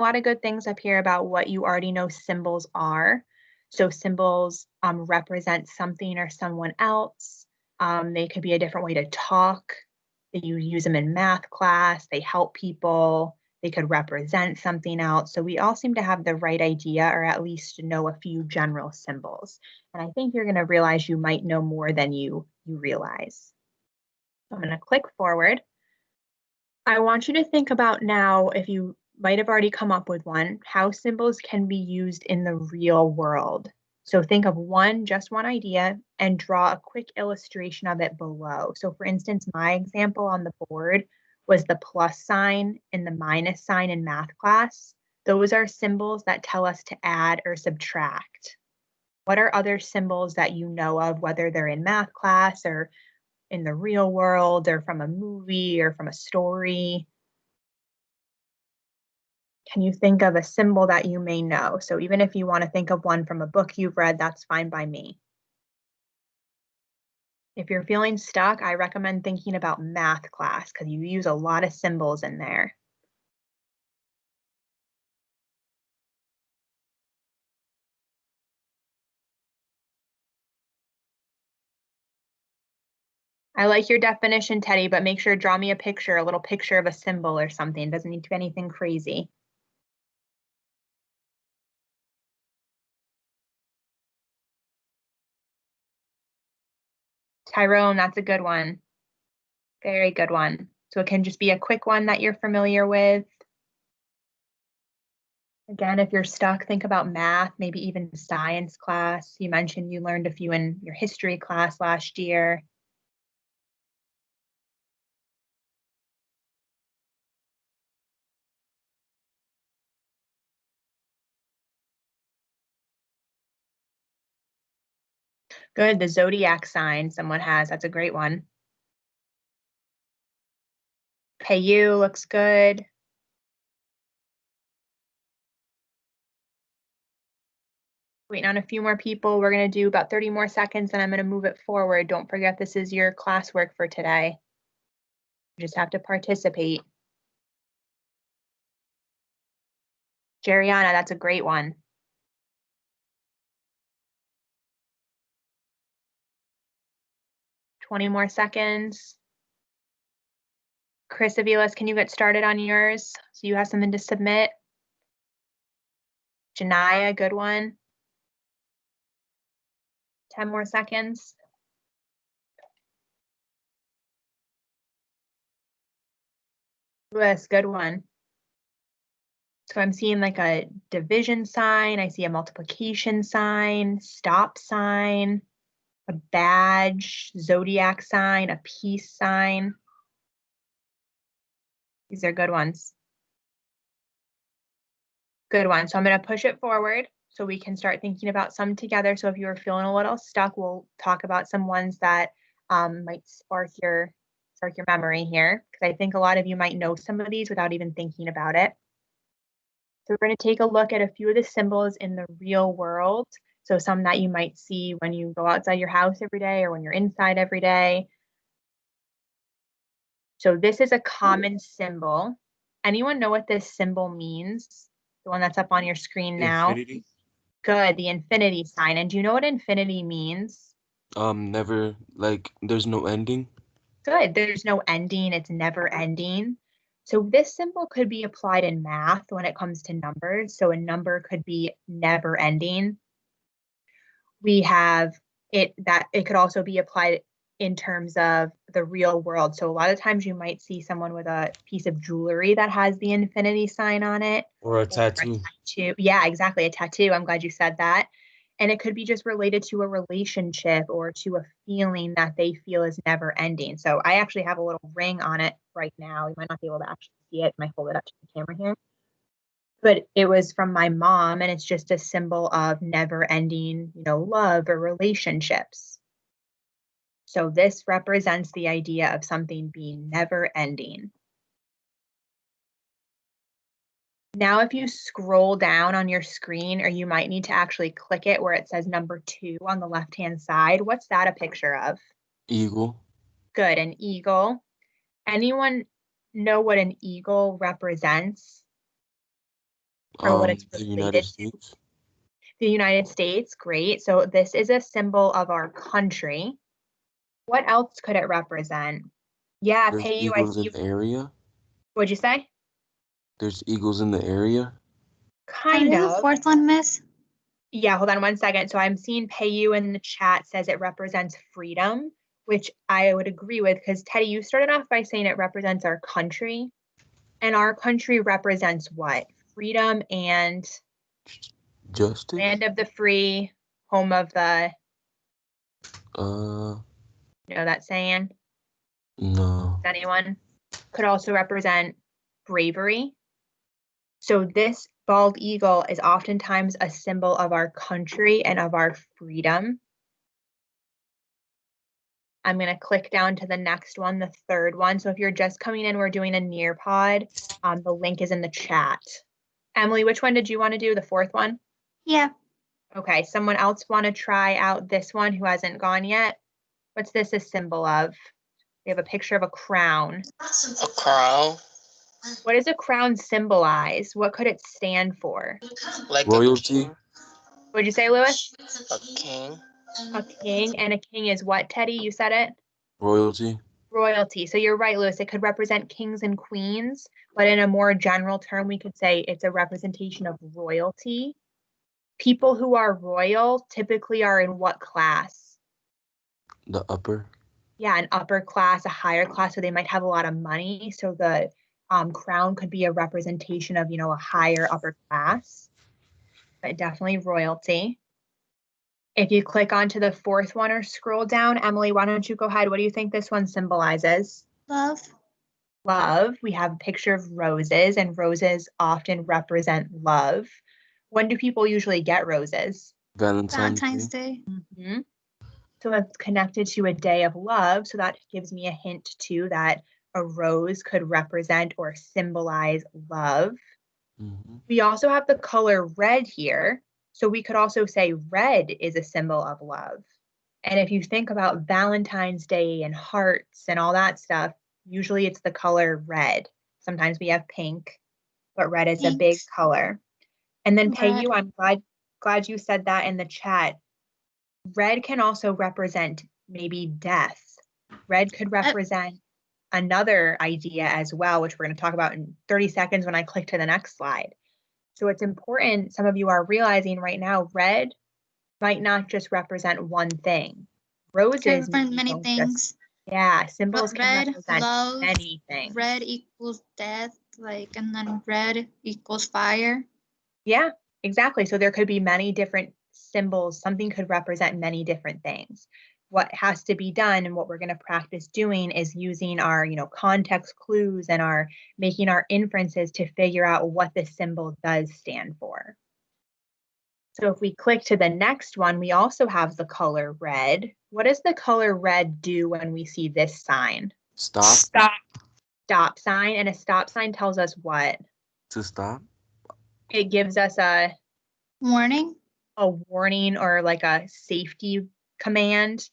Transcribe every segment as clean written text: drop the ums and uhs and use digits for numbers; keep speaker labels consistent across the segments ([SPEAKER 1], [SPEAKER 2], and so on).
[SPEAKER 1] A lot of good things up here about what you already know symbols are. So symbols represent something or someone else. They could be a different way to talk. You use them in math class. They help people. They could represent something else. So we all seem to have the right idea, or at least know a few general symbols. And I think you're going to realize you might know more than you realize. So I'm going to click forward. I want you to think about now, if you might have already come up with one, how symbols can be used in the real world. So think of just one idea and draw a quick illustration of it below. So for instance, my example on the board was the plus sign and the minus sign in math class. Those are symbols that tell us to add or subtract. What are other symbols that you know of, whether they're in math class or in the real world or from a movie or from a story? Can you think of a symbol that you may know? So even if you want to think of one from a book you've read, that's fine by me. If you're feeling stuck, I recommend thinking about math class because you use a lot of symbols in there. I like your definition, Teddy, but make sure to draw me a little picture of a symbol or something. It doesn't need to be anything crazy. Tyrone, that's a good one. Very good one. So it can just be a quick one that you're familiar with. Again, if you're stuck, think about math, maybe even science class. You mentioned you learned a few in your history class last year. Good, the zodiac sign someone has, that's a great one. Pay you looks good. Waiting on a few more people. We're going to do about 30 more seconds and I'm going to move it forward. Don't forget this is your classwork for today. You just have to participate. Jeriana, that's a great one. Twenty more seconds. Chris Aviles, can you get started on yours so you have something to submit? Janaya, good one. 10 more seconds. Lewis, good one. So I'm seeing like a division sign. I see a multiplication sign, stop sign, a badge, zodiac sign, a peace sign. These are good ones. Good one. So I'm going to push it forward so we can start thinking about some together. So if you're feeling a little stuck, we'll talk about some ones that might spark your memory here, because I think a lot of you might know some of these without even thinking about it. So we're going to take a look at a few of the symbols in the real world. So some that you might see when you go outside your house every day or when you're inside every day. So this is a common symbol. Anyone know what this symbol means? The one that's up on your screen now?
[SPEAKER 2] Infinity.
[SPEAKER 1] Good, the infinity sign. And do you know what infinity means?
[SPEAKER 2] Never, like, there's no ending.
[SPEAKER 1] Good, there's no ending, it's never ending. So this symbol could be applied in math when it comes to numbers. So a number could be never ending. We have it could also be applied in terms of the real world. So a lot of times you might see someone with a piece of jewelry that has the infinity sign on it.
[SPEAKER 2] Or a
[SPEAKER 1] Or a
[SPEAKER 2] tattoo.
[SPEAKER 1] tattoo. Yeah, exactly, a tattoo. I'm glad you said that. And it could be just related to a relationship or to a feeling that they feel is never ending. So I actually have a little ring on it right now. You might not be able to actually see it. I might hold it up to the camera here. But it was from my mom, and it's just a symbol of never ending, love or relationships. So this represents the idea of something being never ending. Now, if you scroll down on your screen, or you might need to actually click it where it says number 2 on the left-hand side, what's that a picture of?
[SPEAKER 2] Eagle.
[SPEAKER 1] Good, an eagle. Anyone know what an eagle represents? or what it's
[SPEAKER 2] The
[SPEAKER 1] related
[SPEAKER 2] United
[SPEAKER 1] to.
[SPEAKER 2] States.
[SPEAKER 1] The United States, great. So this is a symbol of our country. What else could it represent? Yeah,
[SPEAKER 2] There's
[SPEAKER 1] Payu, I
[SPEAKER 2] eagles
[SPEAKER 1] see
[SPEAKER 2] in
[SPEAKER 1] you.
[SPEAKER 2] the area.
[SPEAKER 1] What'd you say?
[SPEAKER 2] There's eagles in the area.
[SPEAKER 3] Can we
[SPEAKER 1] Kind
[SPEAKER 3] do the
[SPEAKER 1] of.
[SPEAKER 3] fourth one, Miss?
[SPEAKER 1] Yeah, hold on one second. So I'm seeing Payu in the chat says it represents freedom, which I would agree with because Teddy, you started off by saying it represents our country. And our country represents what? Freedom and
[SPEAKER 2] Justice.
[SPEAKER 1] land of the free, home of the,
[SPEAKER 2] Uh,
[SPEAKER 1] you know that saying?
[SPEAKER 2] no.
[SPEAKER 1] Anyone? Could also represent bravery. So this bald eagle is oftentimes a symbol of our country and of our freedom. I'm going to click down to the next one, the third one. So if you're just coming in, we're doing a Nearpod. The link is in the chat. Emily, which one did you want to do? The fourth one?
[SPEAKER 3] Yeah.
[SPEAKER 1] Okay, someone else want to try out this one who hasn't gone yet? What's this a symbol of? We have a picture of a crown.
[SPEAKER 4] A crown?
[SPEAKER 1] What does a crown symbolize? What could it stand for?
[SPEAKER 4] Like
[SPEAKER 2] Royalty.
[SPEAKER 1] What'd you say, Lewis?
[SPEAKER 4] a king?
[SPEAKER 1] A king, and a king is what, Teddy? You said it?
[SPEAKER 2] Royalty.
[SPEAKER 1] Royalty. So you're right, Lewis. It could represent kings and queens, but in a more general term, we could say it's a representation of royalty. People who are royal typically are in what class?
[SPEAKER 2] The upper.
[SPEAKER 1] Yeah, an upper class, a higher class, so they might have a lot of money. So the crown could be a representation of, a higher upper class, but definitely royalty. If you click onto the fourth one or scroll down, Emily, why don't you go ahead? What do you think this one symbolizes?
[SPEAKER 3] Love.
[SPEAKER 1] Love. We have a picture of roses, and roses often represent love. When do people usually get roses?
[SPEAKER 3] Valentine's Day.
[SPEAKER 1] Mm-hmm. So it's connected to a day of love. So that gives me a hint too that a rose could represent or symbolize love.
[SPEAKER 2] Mm-hmm.
[SPEAKER 1] We also have the color red here. So we could also say red is a symbol of love. And if you think about Valentine's Day and hearts and all that stuff, usually it's the color red. Sometimes we have pink, but red is a big
[SPEAKER 3] Pink.
[SPEAKER 1] color. And then
[SPEAKER 3] Red.
[SPEAKER 1] Payu, I'm glad you said that in the chat. Red can also represent maybe death. Red could represent another idea as well, which we're going to talk about in 30 seconds when I click to the next slide. So it's important, some of you are realizing right now, red might not just represent one thing. Roses
[SPEAKER 3] Can represent
[SPEAKER 1] maybe
[SPEAKER 3] many
[SPEAKER 1] don't
[SPEAKER 3] things.
[SPEAKER 1] yeah, symbols
[SPEAKER 3] But
[SPEAKER 1] can
[SPEAKER 3] red,
[SPEAKER 1] represent
[SPEAKER 3] love,
[SPEAKER 1] many things.
[SPEAKER 3] red equals death, and then red equals fire.
[SPEAKER 1] Yeah, exactly. So there could be many different symbols. Something could represent many different things. What has to be done and what we're going to practice doing is using our, context clues and our making our inferences to figure out what the symbol does stand for. So if we click to the next one, we also have the color red. What does the color red do when we see this sign?
[SPEAKER 2] Stop.
[SPEAKER 1] Stop sign. And a stop sign tells us what?
[SPEAKER 2] To stop.
[SPEAKER 1] It gives us a
[SPEAKER 3] Warning.
[SPEAKER 1] warning or like a safety command.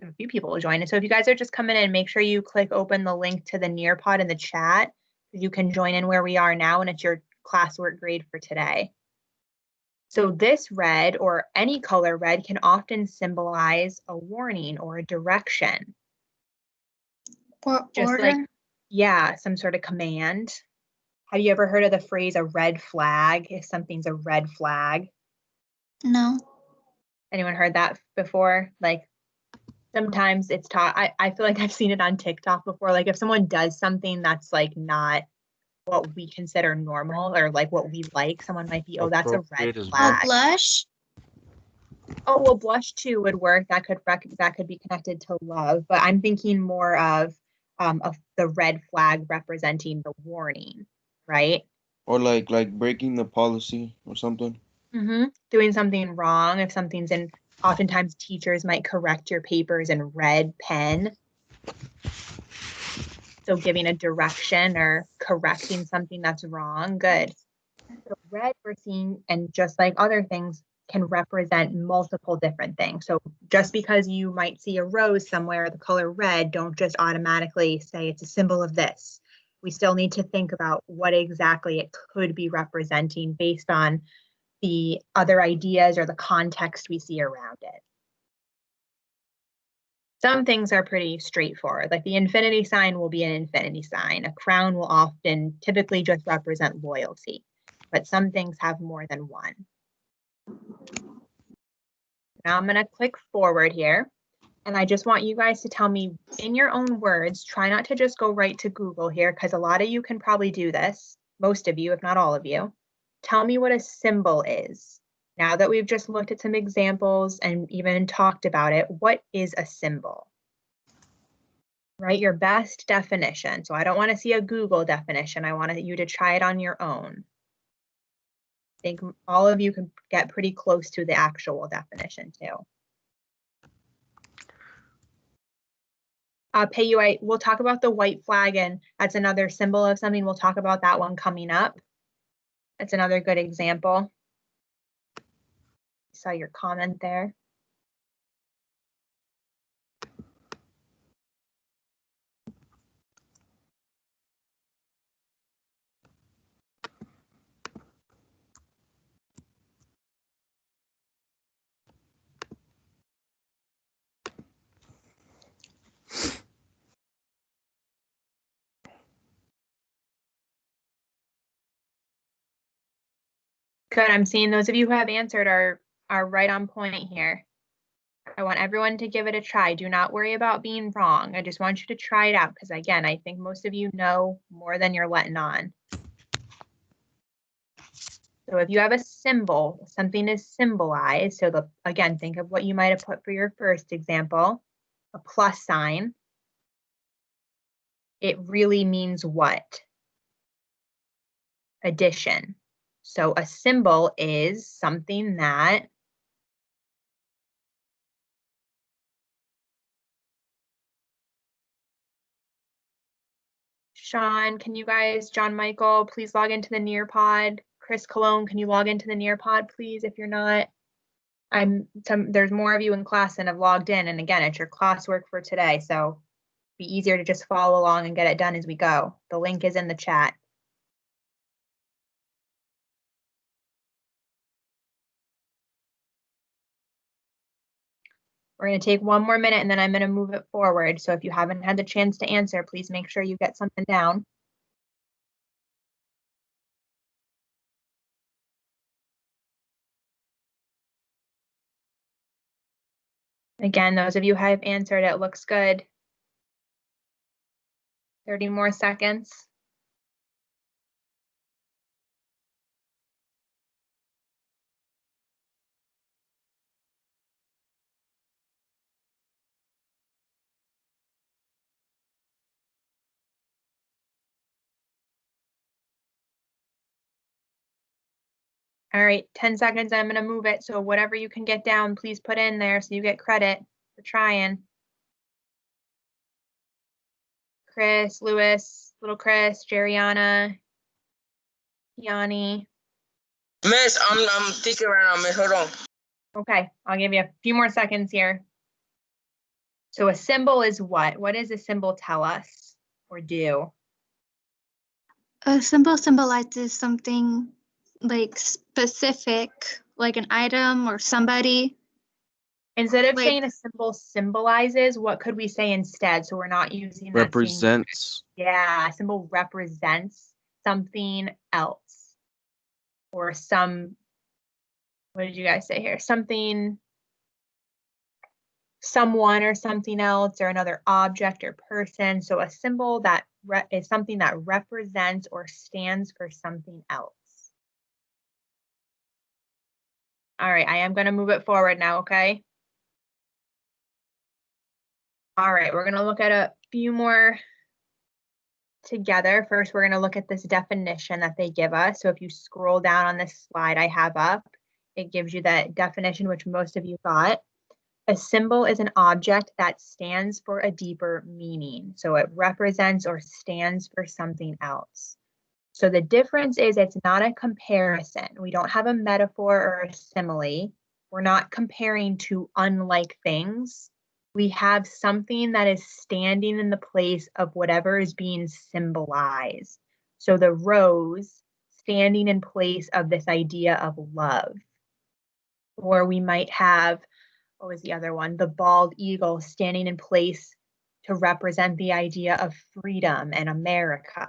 [SPEAKER 1] A few people will join it. So if you guys are just coming in, make sure you click open the link to the Nearpod in the chat. You can join in where we are now and it's your classwork grade for today. So this red or any color red can often symbolize a warning or a direction.
[SPEAKER 3] Or
[SPEAKER 1] Just
[SPEAKER 3] order.
[SPEAKER 1] like, yeah, some sort of command. Have you ever heard of the phrase a red flag? If something's a red flag.
[SPEAKER 3] No.
[SPEAKER 1] Anyone heard that before? Like sometimes it's taught, I feel like I've seen it on TikTok before. Like if someone does something that's like not what we consider normal or like what we like, someone might be, oh, that's a red
[SPEAKER 2] Appropriate as
[SPEAKER 3] Oh,
[SPEAKER 1] flag.
[SPEAKER 3] blush.
[SPEAKER 1] Oh, well, blush too would work. That could be connected to love, but I'm thinking more of the red flag representing the warning, right?
[SPEAKER 5] Or like breaking the policy or something.
[SPEAKER 1] Doing something wrong. If something's in, oftentimes teachers might correct your papers in red pen. So giving a direction or correcting something that's wrong. Good. So red we're seeing, and just like other things, can represent multiple different things. So just because you might see a rose somewhere, the color red, don't just automatically say it's a symbol of this. we still need to think about what exactly it could be representing based on the other ideas or the context we see around it. Some things are pretty straightforward, like the infinity sign will be an infinity sign. A crown will often typically just represent loyalty, but some things have more than one. Now I'm going to click forward here, and I just want you guys to tell me in your own words, try not to just go right to Google here, because a lot of you can probably do this, most of you, if not all of you. Tell me what a symbol is. Now that we've just looked at some examples and even talked about it, what is a symbol? Write your best definition. So I don't want to see a Google definition. I want you to try it on your own. I think all of you can get pretty close to the actual definition too. Pei-Yue, we'll talk about the white flag, and that's another symbol of something. We'll talk about that one coming up. That's another good example. Saw your comment there. Good, I'm seeing those of you who have answered are right on point here. I want everyone to give it a try. Do not worry about being wrong. I just want you to try it out because, again, I think most of you know more than you're letting on. So if you have a symbol, something is symbolized. So again, think of what you might have put for your first example, a plus sign. It really means what? Addition. So a symbol is something that Sean, can you guys, John Michael, please log into the Nearpod. Chris Cologne, can you log into the Nearpod, please, if you're not? There's more of you in class than have logged in, and again, it's your classwork for today, so be easier to just follow along and get it done as we go. The link is in the chat. We're going to take one more minute and then I'm going to move it forward. So if you haven't had the chance to answer, please make sure you get something down. Again, those of you who have answered, it looks good. 30 more seconds. All right, 10 seconds, I'm gonna move it. So whatever you can get down, please put in there so you get credit for trying. Chris, Lewis, little Chris, Jeriana, Yanni.
[SPEAKER 4] Miss, I'm thinking right now, miss. Hold on.
[SPEAKER 1] Okay, I'll give you a few more seconds here. So a symbol is what? What does a symbol tell us or do?
[SPEAKER 3] A symbol symbolizes something like specific, like an item or somebody.
[SPEAKER 1] Instead of
[SPEAKER 3] Like-
[SPEAKER 1] saying a symbol symbolizes, what could we say instead? So we're not using that same.
[SPEAKER 5] Represents.
[SPEAKER 1] Yeah, a symbol represents something else. Or some, what did you guys say here? Something, someone or something else, or another object or person. So a symbol that is something that represents or stands for something else. All right, I am going to move it forward now, okay? All right, we're going to look at a few more together. First, we're going to look at this definition that they give us. So if you scroll down on this slide I have up, it gives you that definition, which most of you got. A symbol is an object that stands for a deeper meaning. So it represents or stands for something else. So the difference is it's not a comparison. We don't have a metaphor or a simile. We're not comparing two unlike things. we have something that is standing in the place of whatever is being symbolized. So the rose standing in place of this idea of love. Or we might have, what was the other one? The bald eagle standing in place to represent the idea of freedom and America.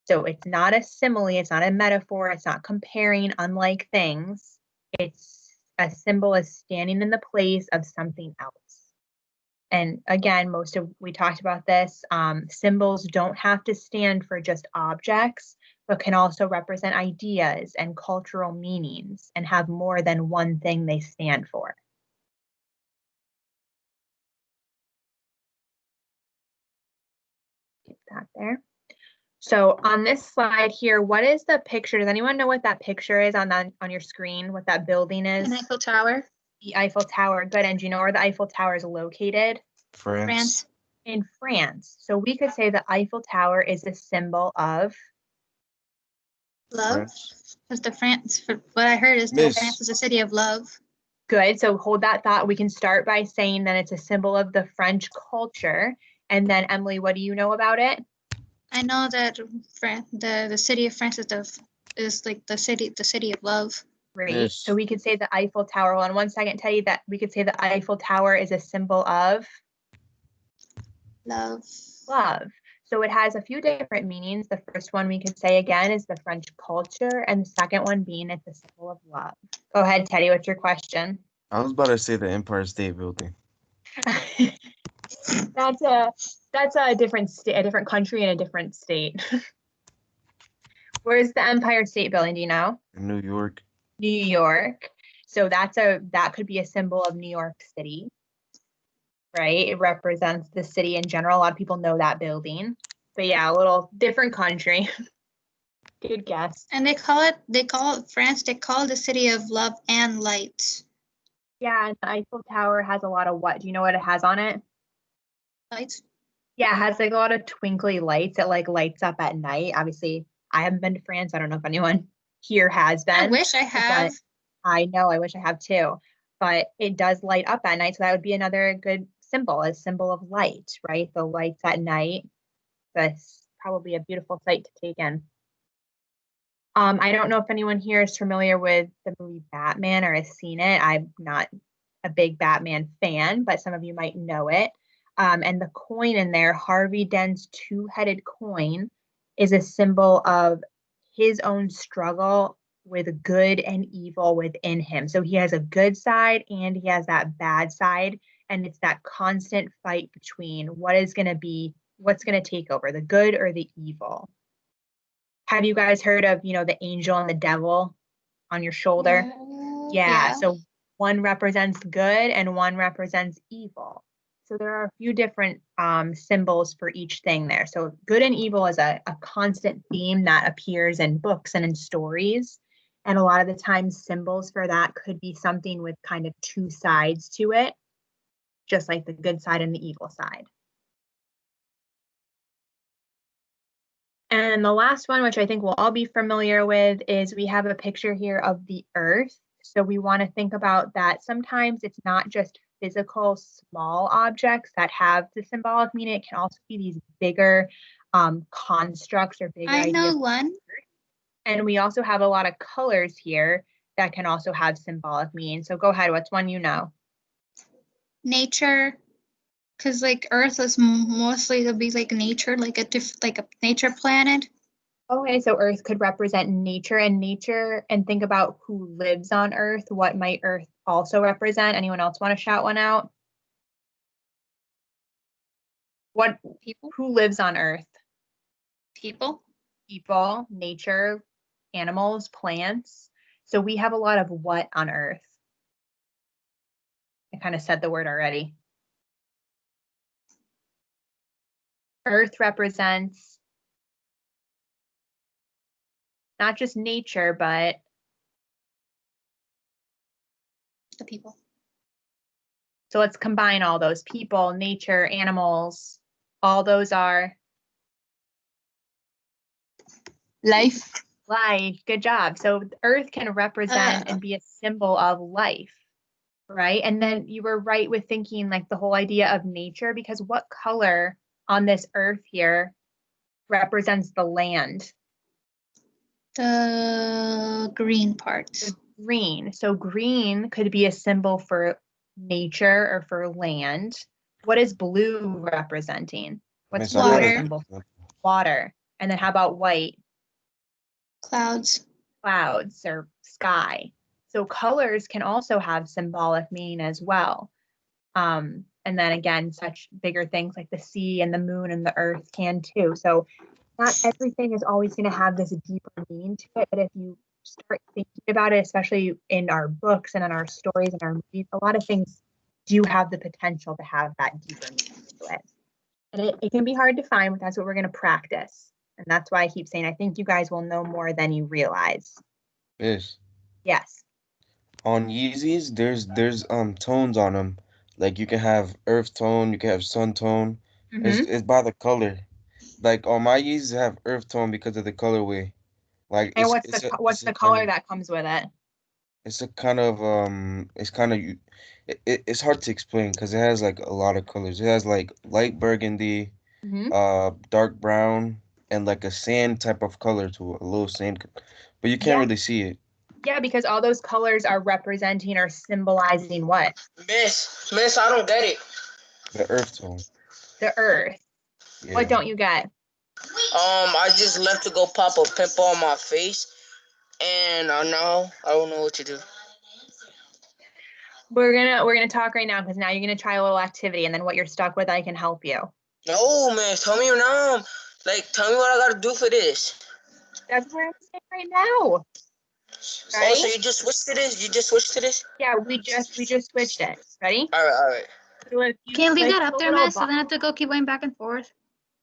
[SPEAKER 1] So it's not a simile, it's not a metaphor, it's not comparing unlike things. It's a symbol is standing in the place of something else. And again, we talked about this, symbols don't have to stand for just objects, but can also represent ideas and cultural meanings and have more than one thing they stand for. Get that there. So on this slide here, what is the picture? Does anyone know what that picture is on your screen, what that building is?
[SPEAKER 3] An Eiffel Tower.
[SPEAKER 1] The Eiffel Tower. Good. And do you know where the Eiffel Tower is located?
[SPEAKER 3] France.
[SPEAKER 1] In France. So we could say the Eiffel Tower is a symbol of
[SPEAKER 3] Love. Because the France, for what I heard is that France is a city of love.
[SPEAKER 1] Good. So hold that thought. We can start by saying that it's a symbol of the French culture. And then Emily, what do you know about it?
[SPEAKER 3] I know that the city of France is like the city of love.
[SPEAKER 1] Great.
[SPEAKER 5] Yes.
[SPEAKER 1] So we could say the Eiffel Tower. Hold on 1 second, Teddy, that we could say the Eiffel Tower is a symbol of
[SPEAKER 3] Love.
[SPEAKER 1] love. So it has a few different meanings. The first one we could say again is the French culture, and the second one being it's a symbol of love. Go ahead, Teddy, what's your question?
[SPEAKER 5] I was about to say the Empire State Building.
[SPEAKER 1] That's a different country and a different state. Where's the Empire State Building? Do you know?
[SPEAKER 5] In New York.
[SPEAKER 1] New York. So that could be a symbol of New York City, right? It represents the city in general. A lot of people know that building. But yeah, a little different country. Good guess.
[SPEAKER 3] And they call it France, they call it the city of love and light.
[SPEAKER 1] Yeah, and the Eiffel Tower has a lot of what? Do you know what it has on it?
[SPEAKER 3] Lights.
[SPEAKER 1] Yeah, it has like a lot of twinkly lights. It like lights up at night. Obviously, I haven't been to France. I don't know if anyone here has been.
[SPEAKER 3] I wish I have.
[SPEAKER 1] I know, I wish I have too. But it does light up at night. So that would be another good symbol, a symbol of light, right? The lights at night. That's probably a beautiful sight to take in. I don't know if anyone here is familiar with the movie Batman or has seen it. I'm not a big Batman fan, but some of you might know it. And the coin in there, Harvey Dent's two-headed coin, is a symbol of his own struggle with good and evil within him. So he has a good side and he has that bad side. And it's that constant fight between what's going to take over, the good or the evil. Have you guys heard of, the angel and the devil on your shoulder? Yeah. So one represents good and one represents evil. So there are a few different symbols for each thing there. So good and evil is a constant theme that appears in books and in stories. And a lot of the times symbols for that could be something with kind of two sides to it, just like the good side and the evil side. And the last one, which I think we'll all be familiar with, is we have a picture here of the Earth. So we want to think about that. Sometimes it's not just physical small objects that have the symbolic meaning. It can also be these bigger constructs or bigger ideas.
[SPEAKER 3] I know one.
[SPEAKER 1] And we also have a lot of colors here that can also have symbolic meaning. So go ahead, what's one you know?
[SPEAKER 3] Nature. Because like Earth is mostly to be like nature, like a nature planet.
[SPEAKER 1] Okay, so Earth could represent nature, and think about who lives on Earth. What might Earth also represent? Anyone else want to shout one out? What
[SPEAKER 3] People.
[SPEAKER 1] Who lives on Earth?
[SPEAKER 3] People.
[SPEAKER 1] People, nature, animals, plants. So we have a lot of what on Earth? I kind of said the word already. Earth represents not just nature, but
[SPEAKER 3] The people.
[SPEAKER 1] so let's combine all those: people, nature, animals. All those are
[SPEAKER 3] Life.
[SPEAKER 1] life. Good job. So Earth can represent and be a symbol of life. right? And then you were right with thinking like the whole idea of nature, because what color on this earth here represents the land?
[SPEAKER 3] The green parts.
[SPEAKER 1] The green. So green could be a symbol for nature or for land. What is blue representing? What's
[SPEAKER 5] Miss, I
[SPEAKER 1] blue
[SPEAKER 5] got
[SPEAKER 1] a
[SPEAKER 3] Water.
[SPEAKER 1] symbol? Water. And then how about white?
[SPEAKER 3] Clouds.
[SPEAKER 1] Clouds or sky. So colors can also have symbolic meaning as well. And then again, such bigger things like the sea and the moon and the earth can too. So not everything is always going to have this deeper meaning to it, but if you start thinking about it, especially in our books and in our stories and our movies, a lot of things do have the potential to have that deeper meaning to it. And it can be hard to find, but that's what we're going to practice. And that's why I keep saying, I think you guys will know more than you realize.
[SPEAKER 5] Miss,
[SPEAKER 1] Yes.
[SPEAKER 5] on Yeezys, there's tones on them. Like you can have earth tone, you can have sun tone. It's by the color. Like on my Yeezys have earth tone because of the colorway. Like
[SPEAKER 1] And what's
[SPEAKER 5] it's a
[SPEAKER 1] the
[SPEAKER 5] kind
[SPEAKER 1] color
[SPEAKER 5] of
[SPEAKER 1] that comes with it?
[SPEAKER 5] it's a kind of it's kind of it's hard to explain because it has like a lot of colors. It has like light burgundy,
[SPEAKER 1] Hmm.
[SPEAKER 5] dark brown, and like a sand type of color to it, a little sand, but you can't
[SPEAKER 1] Yeah.
[SPEAKER 5] really see it.
[SPEAKER 1] Yeah, because all those colors are representing or symbolizing what?
[SPEAKER 4] Miss, I don't get it.
[SPEAKER 5] The earth tone.
[SPEAKER 1] The earth. What
[SPEAKER 5] Yeah.
[SPEAKER 1] don't you get?
[SPEAKER 4] I just left to go pop a pimple on my face, and now I don't know what to do.
[SPEAKER 1] We're gonna talk right now because now you're gonna try a little activity, and then what you're stuck with, I can help you.
[SPEAKER 4] No, man, tell me now. Like, tell me what I gotta do for this.
[SPEAKER 1] That's what I'm saying right now.
[SPEAKER 4] Oh,
[SPEAKER 1] Ready?
[SPEAKER 4] so you just switched to this? You just switched to this?
[SPEAKER 1] Yeah, we just switched it. Ready?
[SPEAKER 4] All right.
[SPEAKER 1] So if you
[SPEAKER 3] Can't leave
[SPEAKER 1] click
[SPEAKER 3] that up
[SPEAKER 1] the
[SPEAKER 3] there,
[SPEAKER 1] little
[SPEAKER 3] miss, so then I have to go keep going back and forth.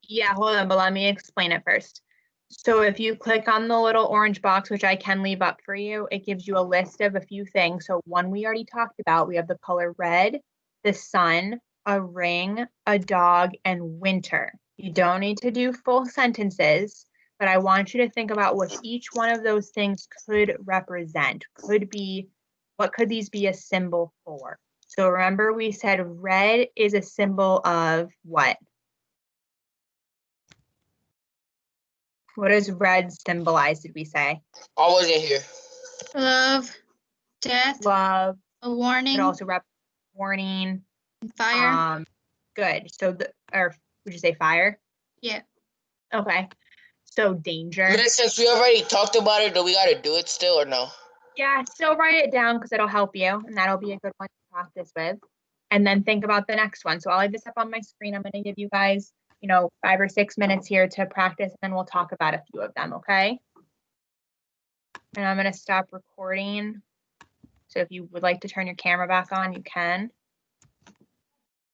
[SPEAKER 1] Yeah, hold on, but let me explain it first. So if you click on the little orange box, which I can leave up for you, it gives you a list of a few things. So one we already talked about, we have the color red, the sun, a ring, a dog, and winter. You don't need to do full sentences, but I want you to think about what each one of those things could represent, could be, what could these be a symbol for? So remember we said red is a symbol of what? What does red symbolize, did we say?
[SPEAKER 4] I wasn't here.
[SPEAKER 3] Love, death,
[SPEAKER 1] Love,
[SPEAKER 3] a warning,
[SPEAKER 1] but also warning.
[SPEAKER 3] fire.
[SPEAKER 1] Good. So or would you say fire?
[SPEAKER 3] Yeah.
[SPEAKER 1] Okay. So danger.
[SPEAKER 4] Miss, since we already talked about it, do we gotta do it still or no?
[SPEAKER 1] Yeah, still write it down because it'll help you, and that'll be a good one to practice with. And then think about the next one. So I'll leave this up on my screen. I'm going to give you guys, 5 or 6 minutes here to practice, and then we'll talk about a few of them, okay? And I'm going to stop recording. So if you would like to turn your camera back on, you can.